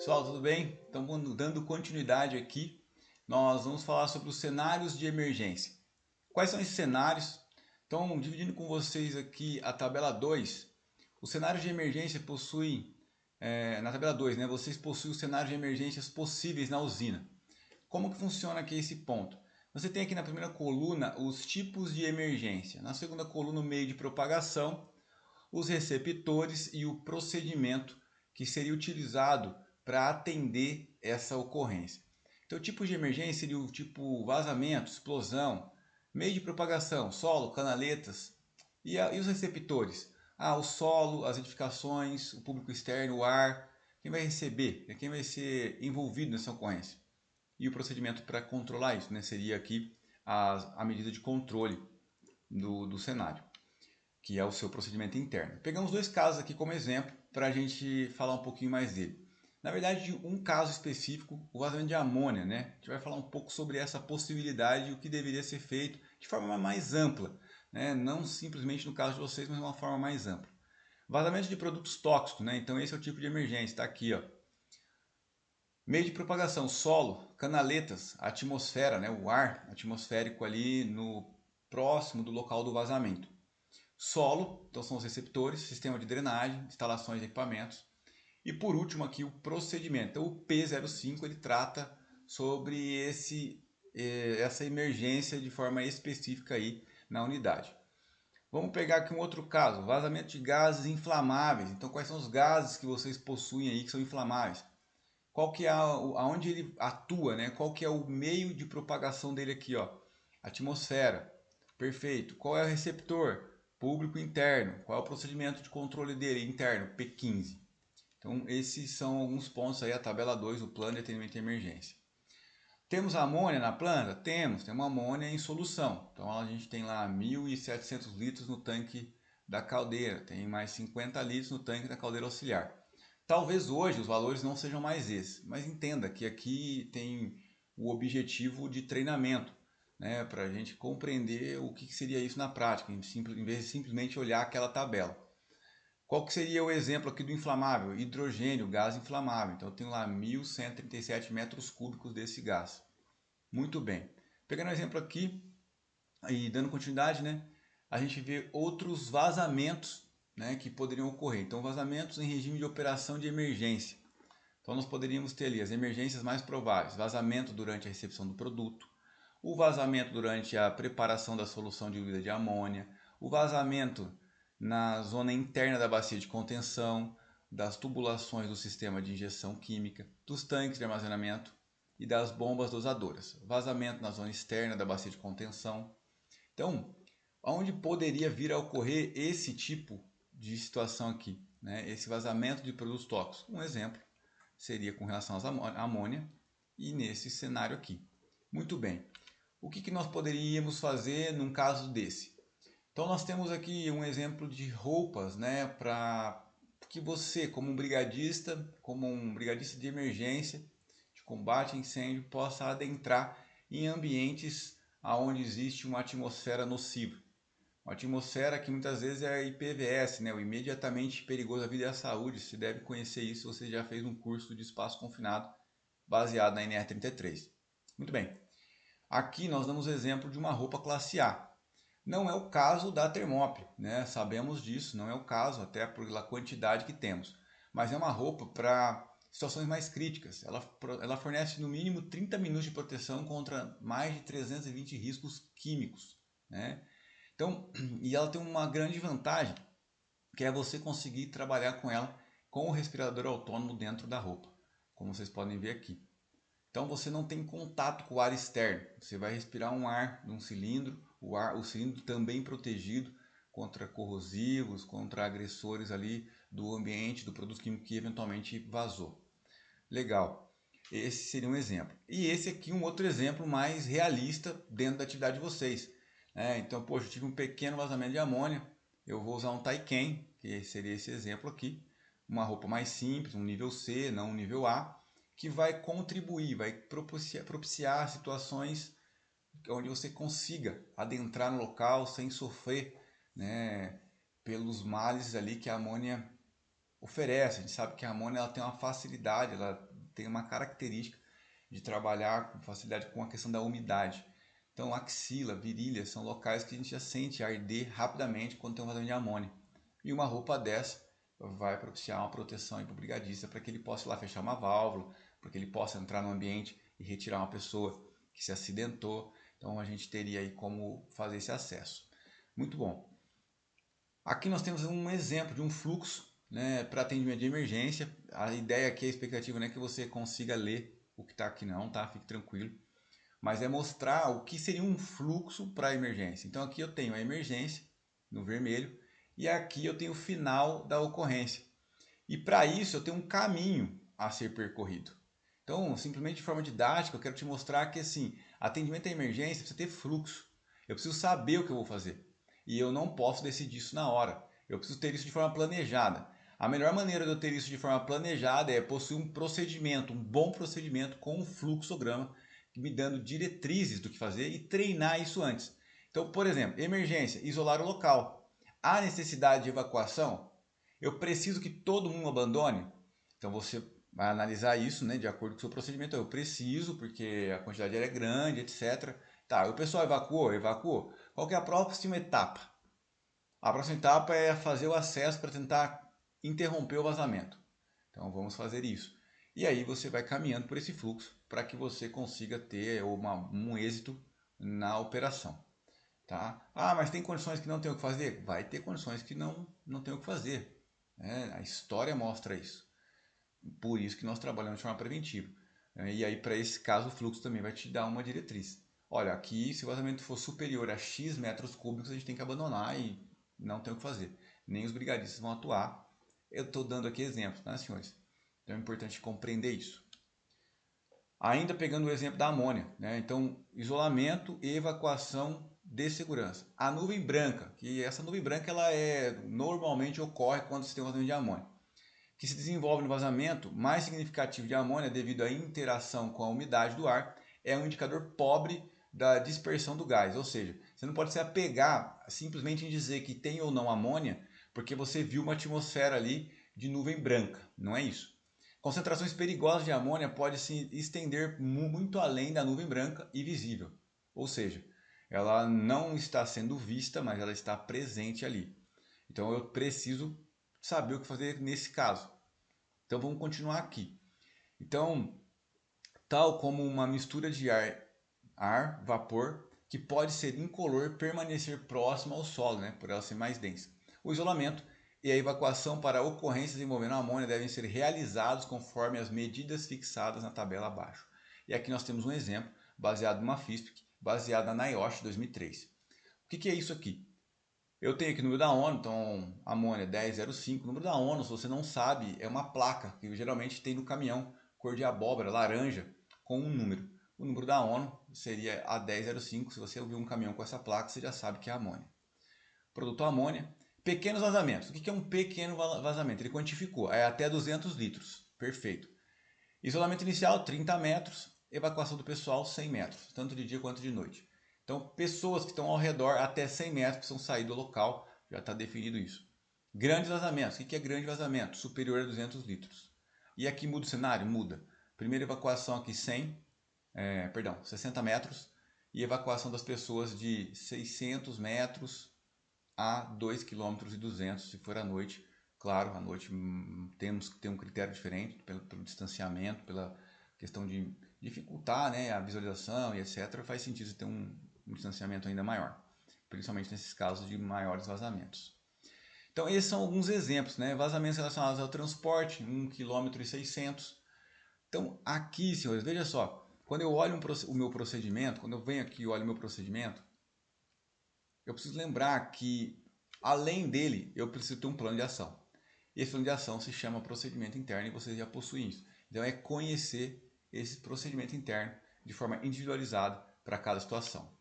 Pessoal, tudo bem? Então, dando continuidade aqui, nós vamos falar sobre os cenários de emergência. Quais são esses cenários? Então, dividindo com vocês aqui a tabela 2, os cenários de emergência possuem, na tabela 2, né, vocês possuem os cenários de emergências possíveis na usina. Como que funciona aqui esse ponto? Você tem aqui na primeira coluna os tipos de emergência, na segunda coluna o meio de propagação, os receptores e o procedimento que seria utilizado para atender essa ocorrência. Então, o tipo de emergência seria o tipo vazamento, explosão, meio de propagação, solo, canaletas e os receptores. O solo, as edificações, o público externo, o ar, quem vai receber, quem vai ser envolvido nessa ocorrência. E o procedimento para controlar isso, né, seria aqui a medida de controle do cenário, que é o seu procedimento interno. Pegamos dois casos aqui como exemplo para a gente falar um pouquinho mais dele. Na verdade, um caso específico, o vazamento de amônia, né? A gente vai falar um pouco sobre essa possibilidade e o que deveria ser feito de forma mais ampla, né? Não simplesmente no caso de vocês, mas de uma forma mais ampla. Vazamento de produtos tóxicos, né? Então esse é o tipo de emergência, está aqui, ó. Meio de propagação, solo, canaletas, atmosfera, né? O ar atmosférico ali no próximo do local do vazamento. Solo, então são os receptores, sistema de drenagem, instalações e equipamentos. E por último aqui o procedimento. Então o P05 ele trata sobre essa emergência de forma específica aí na unidade. Vamos pegar aqui um outro caso, vazamento de gases inflamáveis. Então quais são os gases que vocês possuem aí que são inflamáveis? Qual que é aonde ele atua, né? Qual que é o meio de propagação dele aqui, ó? Atmosfera. Perfeito. Qual é o receptor? Público interno. Qual é o procedimento de controle dele interno? P15. Então, esses são alguns pontos aí, a tabela 2, o plano de atendimento de emergência. Temos amônia na planta? Temos amônia em solução. Então, a gente tem lá 1.700 litros no tanque da caldeira, tem mais 50 litros no tanque da caldeira auxiliar. Talvez hoje os valores não sejam mais esses, mas entenda que aqui tem o objetivo de treinamento, né, para a gente compreender o que seria isso na prática, em vez de simplesmente olhar aquela tabela. Qual que seria o exemplo aqui do inflamável? Hidrogênio, gás inflamável. Então eu tenho lá 1.137 metros cúbicos desse gás. Muito bem. Pegando um exemplo aqui e dando continuidade, né? A gente vê outros vazamentos, né, que poderiam ocorrer. Então vazamentos em regime de operação de emergência. Então nós poderíamos ter ali as emergências mais prováveis. Vazamento durante a recepção do produto. O vazamento durante a preparação da solução diluída de amônia. O vazamento na zona interna da bacia de contenção, das tubulações do sistema de injeção química, dos tanques de armazenamento e das bombas dosadoras. Vazamento na zona externa da bacia de contenção. Então, onde poderia vir a ocorrer esse tipo de situação aqui, né? Esse vazamento de produtos tóxicos? Um exemplo seria com relação à amônia e nesse cenário aqui. Muito bem. O que nós poderíamos fazer num caso desse? Então nós temos aqui um exemplo de roupas, né, para que você, como um brigadista de emergência, de combate a incêndio, possa adentrar em ambientes onde existe uma atmosfera nociva. Uma atmosfera que muitas vezes é IPVS, né, o imediatamente perigoso à vida e à saúde. Você deve conhecer isso se você já fez um curso de espaço confinado baseado na NR33. Muito bem. Aqui nós damos exemplo de uma roupa classe A. Não é o caso da Thermop, né? Sabemos disso, não é o caso, até pela quantidade que temos. Mas é uma roupa para situações mais críticas. Ela fornece no mínimo 30 minutos de proteção contra mais de 320 riscos químicos, né? Então, e ela tem uma grande vantagem, que é você conseguir trabalhar com ela com o respirador autônomo dentro da roupa, como vocês podem ver aqui. Então você não tem contato com o ar externo. Você vai respirar um ar de um cilindro, o cilindro também protegido contra corrosivos, contra agressores ali do ambiente, do produto químico que eventualmente vazou. Legal. Esse seria um exemplo. E esse aqui um outro exemplo mais realista dentro da atividade de vocês. Então, poxa, eu tive um pequeno vazamento de amônia, eu vou usar um Taiken, que seria esse exemplo aqui, uma roupa mais simples, um nível C, não um nível A, que vai contribuir, vai propiciar situações onde você consiga adentrar no local sem sofrer, né, pelos males ali que a amônia oferece. A gente sabe que a amônia ela tem uma facilidade, ela tem uma característica de trabalhar com facilidade com a questão da umidade. Então, axila, virilha são locais que a gente já sente arder rapidamente quando tem um vazamento de amônia. E uma roupa dessa vai propiciar uma proteção para o brigadista para que ele possa ir lá fechar uma válvula, para que ele possa entrar no ambiente e retirar uma pessoa que se acidentou. Então, a gente teria aí como fazer esse acesso. Muito bom. Aqui nós temos um exemplo de um fluxo, né, para atendimento de emergência. A ideia aqui, a expectativa não é que você consiga ler o que está aqui não, tá? Fique tranquilo. Mas é mostrar o que seria um fluxo para a emergência. Então aqui eu tenho a emergência no vermelho e aqui eu tenho o final da ocorrência. E para isso eu tenho um caminho a ser percorrido. Então, simplesmente de forma didática, eu quero te mostrar que assim, atendimento à emergência precisa ter fluxo. Eu preciso saber o que eu vou fazer. E eu não posso decidir isso na hora. Eu preciso ter isso de forma planejada. A melhor maneira de eu ter isso de forma planejada é possuir um procedimento, um bom procedimento com um fluxograma, me dando diretrizes do que fazer e treinar isso antes. Então, por exemplo, emergência, isolar o local. Há necessidade de evacuação? Eu preciso que todo mundo abandone? Então você vai analisar isso, né, de acordo com o seu procedimento. Eu preciso, porque a quantidade é grande, etc. Tá, o pessoal evacuou? Evacuou. Qual que é a próxima etapa? A próxima etapa é fazer o acesso para tentar interromper o vazamento. Então vamos fazer isso. E aí você vai caminhando por esse fluxo para que você consiga ter um êxito na operação. Tá? Ah, mas tem condições que não tem o que fazer? Vai ter condições que não tem o que fazer. Né? A história mostra isso. Por isso que nós trabalhamos de forma preventiva. E aí, para esse caso, o fluxo também vai te dar uma diretriz. Olha, aqui, se o vazamento for superior a X metros cúbicos, a gente tem que abandonar e não tem o que fazer. Nem os brigadistas vão atuar. Eu estou dando aqui exemplos, né, senhores? Então é importante compreender isso. Ainda pegando o exemplo da amônia, né? Então, isolamento e evacuação de segurança. A nuvem branca, que essa nuvem branca ela normalmente ocorre quando você tem um vazamento de amônia, que se desenvolve no vazamento mais significativo de amônia devido à interação com a umidade do ar, é um indicador pobre da dispersão do gás. Ou seja, você não pode se apegar simplesmente em dizer que tem ou não amônia, porque você viu uma atmosfera ali de nuvem branca. Não é isso. Concentrações perigosas de amônia podem se estender muito além da nuvem branca e visível. Ou seja, ela não está sendo vista, mas ela está presente ali. Então eu preciso saber o que fazer nesse caso. Então vamos continuar aqui. Então, tal como uma mistura de ar, vapor, que pode ser incolor e permanecer próximo ao solo, né, por ela ser mais densa. O isolamento e a evacuação para ocorrências envolvendo amônia devem ser realizados conforme as medidas fixadas na tabela abaixo. E aqui nós temos um exemplo baseado numa FISPIC, baseada na NIOSH 2003. O que é isso aqui? Eu tenho aqui o número da ONU, então amônia 1005. O número da ONU, se você não sabe, é uma placa que geralmente tem no caminhão, cor de abóbora, laranja, com um número. O número da ONU seria a 1005. Se você ouvir um caminhão com essa placa, você já sabe que é amônia. Produto amônia. Pequenos vazamentos. O que é um pequeno vazamento? Ele quantificou, é até 200 litros. Perfeito. Isolamento inicial, 30 metros. Evacuação do pessoal, 100 metros, tanto de dia quanto de noite. Então, pessoas que estão ao redor até 100 metros precisam sair do local, já está definido isso. Grandes vazamentos. O que é grande vazamento? Superior a 200 litros. E aqui muda o cenário? Muda. Primeira evacuação aqui 60 metros. E evacuação das pessoas de 600 metros a 2,2 km se for à noite. Claro, à noite temos que ter um critério diferente pelo distanciamento, pela questão de dificultar, né, a visualização e etc. Faz sentido ter um distanciamento ainda maior, principalmente nesses casos de maiores vazamentos. Então esses são alguns exemplos, né? Vazamentos relacionados ao transporte, 1,6 km. Então aqui, senhores, veja só, quando eu olho o meu procedimento, quando eu venho aqui e olho o meu procedimento, eu preciso lembrar que, além dele, eu preciso ter um plano de ação. Esse plano de ação se chama procedimento interno e vocês já possuem isso. Então é conhecer esse procedimento interno de forma individualizada para cada situação.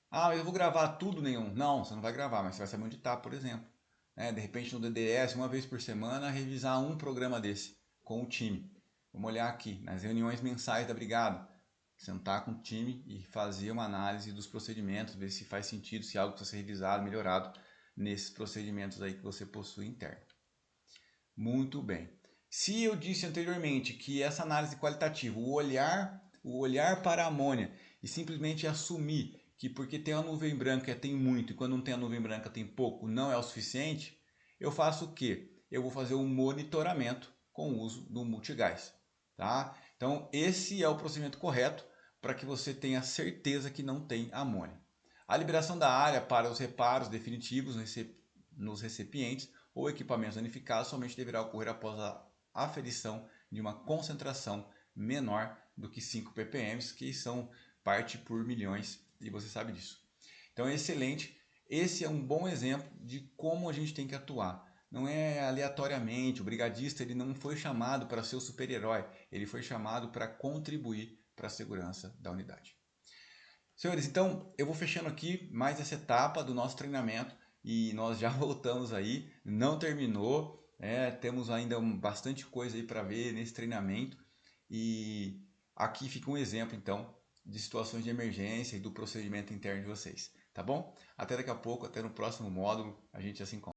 Ah, mas eu vou gravar tudo nenhum. Não, você não vai gravar, mas você vai saber onde está, por exemplo. De repente no DDS, uma vez por semana, revisar um programa desse com o time. Vamos olhar aqui, nas reuniões mensais da brigada. Sentar com o time e fazer uma análise dos procedimentos, ver se faz sentido, se algo precisa ser revisado, melhorado nesses procedimentos aí que você possui interno. Muito bem. Se eu disse anteriormente que essa análise qualitativa, o olhar para a amônia e simplesmente assumir que porque tem a nuvem branca tem muito e quando não tem a nuvem branca tem pouco, não é o suficiente, eu faço o quê? Eu vou fazer um monitoramento com o uso do multigás. Tá? Então, esse é o procedimento correto para que você tenha certeza que não tem amônia. A liberação da área para os reparos definitivos nos recipientes ou equipamentos danificados somente deverá ocorrer após a aferição de uma concentração menor do que 5 ppm, que são parte por milhões, e você sabe disso. Então é excelente. Esse é um bom exemplo de como a gente tem que atuar. Não é aleatoriamente, o brigadista ele não foi chamado para ser o super-herói, ele foi chamado para contribuir para a segurança da unidade. Senhores, então eu vou fechando aqui mais essa etapa do nosso treinamento e nós já voltamos aí, não terminou, temos ainda bastante coisa aí para ver nesse treinamento e aqui fica um exemplo então de situações de emergência e do procedimento interno de vocês, tá bom? Até daqui a pouco, até no próximo módulo, a gente já se encontra.